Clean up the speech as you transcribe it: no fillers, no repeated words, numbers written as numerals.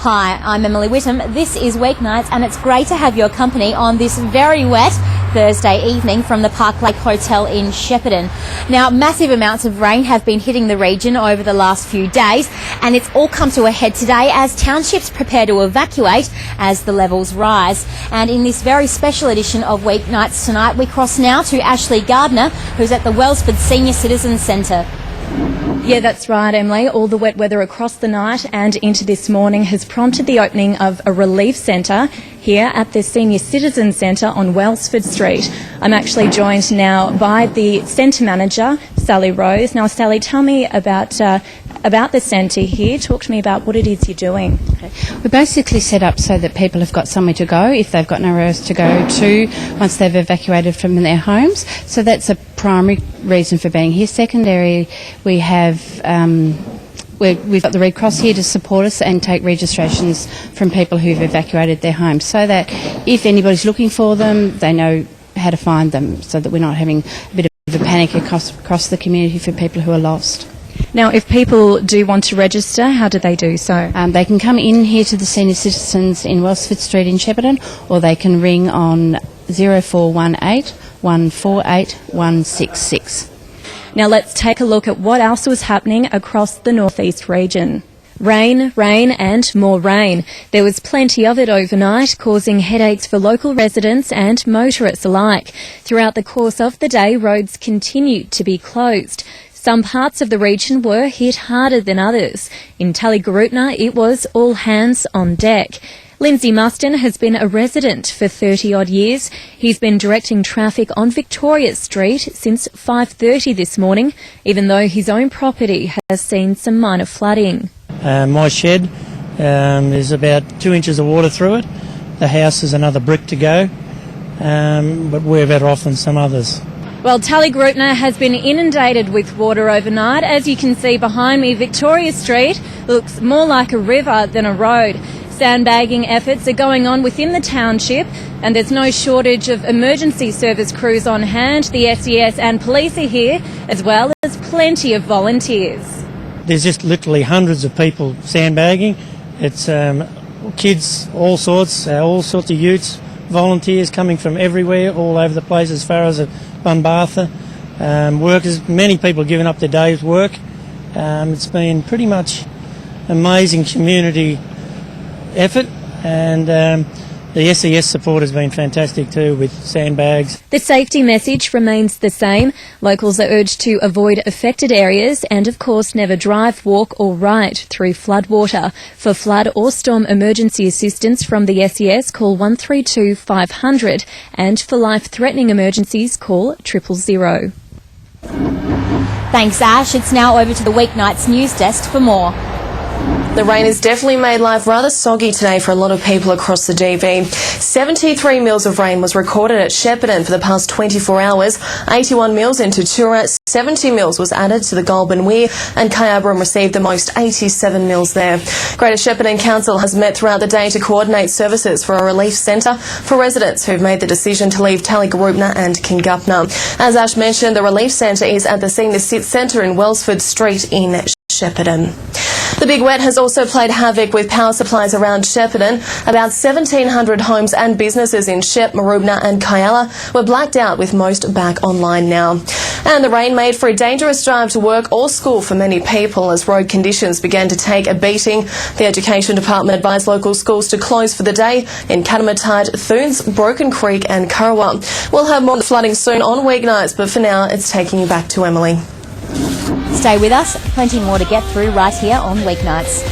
Hi, I'm Emily Whittam. This is Weeknights, and it's great to have your company on this very wet Thursday evening from the Park Lake Hotel in Shepparton. Now, massive amounts of rain have been hitting the region over the last few days, and it's all come to a head today as townships prepare to evacuate as the levels rise. And in this very special edition of Weeknights tonight, we cross now to Ashley Gardner, who's at the Wellsford Senior Citizens Centre. Yeah, that's right, Emily. All the wet weather across the night and into this morning has prompted the opening of a relief centre here at the Senior Citizen Centre on Wellsford Street. I'm actually joined now by the centre manager, Sally Rose. Now, Sally, tell me about the centre here. Talk to me about what it is you're doing. We're basically set up so that people have got somewhere to go if they've got nowhere else to go to once they've evacuated from their homes. So that's a primary reason for being here. Secondary, we have we've got the Red Cross here to support us and take registrations from people who've evacuated their homes, so that if anybody's looking for them, they know how to find them, so that we're not having a bit of a panic across the community for people who are lost. Now, if people do want to register, how do they do so? They can come in here to the Senior Citizens in Wellsford Street in Shepparton, or they can ring on 0418 148 166. Now let's take a look at what else was happening across the northeast region. Rain, rain and more rain. There was plenty of it overnight, causing headaches for local residents and motorists alike. Throughout the course of the day, roads continued to be closed. Some parts of the region were hit harder than others. In Tully-Garutna, it was all hands on deck. Lindsay Muston has been a resident for 30-odd years. He's been directing traffic on Victoria Street since 5:30 this morning, even though his own property has seen some minor flooding. My shed, there's about 2 inches of water through it. The house is another brick to go, but we're better off than some others. Well, Tully-Garutna has been inundated with water overnight. As you can see behind me, Victoria Street looks more like a river than a road. Sandbagging efforts are going on within the township, and there's no shortage of emergency service crews on hand. The SES and police are here, as well as plenty of volunteers. There's just literally hundreds of people sandbagging. It's kids, all sorts of youths, volunteers coming from everywhere, all over the place as far as Bunbartha. Workers, many people giving up their day's work. It's been pretty much amazing community effort, and the SES support has been fantastic too with sandbags. The safety message remains the same. Locals are urged to avoid affected areas and, of course, never drive, walk or ride through floodwater. For flood or storm emergency assistance from the SES, call 132 500, and for life-threatening emergencies, call 000. Thanks, Ash. It's now over to the Weeknights news desk for more. The rain has definitely made life rather soggy today for a lot of people across the DV. 73 mils of rain was recorded at Shepparton for the past 24 hours, 81 mils in Tatura, 70 mils was added to the Goulburn Weir, and Kyabram received the most, 87 mils there. Greater Shepparton Council has met throughout the day to coordinate services for a relief centre for residents who've made the decision to leave Tully-Garutna and Kingupna. As Ash mentioned, the relief centre is at the Senior Citizen Centre in Wellsford Street in Shepparton. The big wet has also played havoc with power supplies around Shepparton. About 1,700 homes and businesses in Shep, Maroubna and Kyalla were blacked out, with most back online now. And the rain made for a dangerous drive to work or school for many people as road conditions began to take a beating. The Education Department advised local schools to close for the day in Catamatide, Thunes, Broken Creek and Currawong. We'll have more flooding soon on weeknights, but for now it's taking you back to Emily. Stay with us, plenty more to get through right here on Weeknights.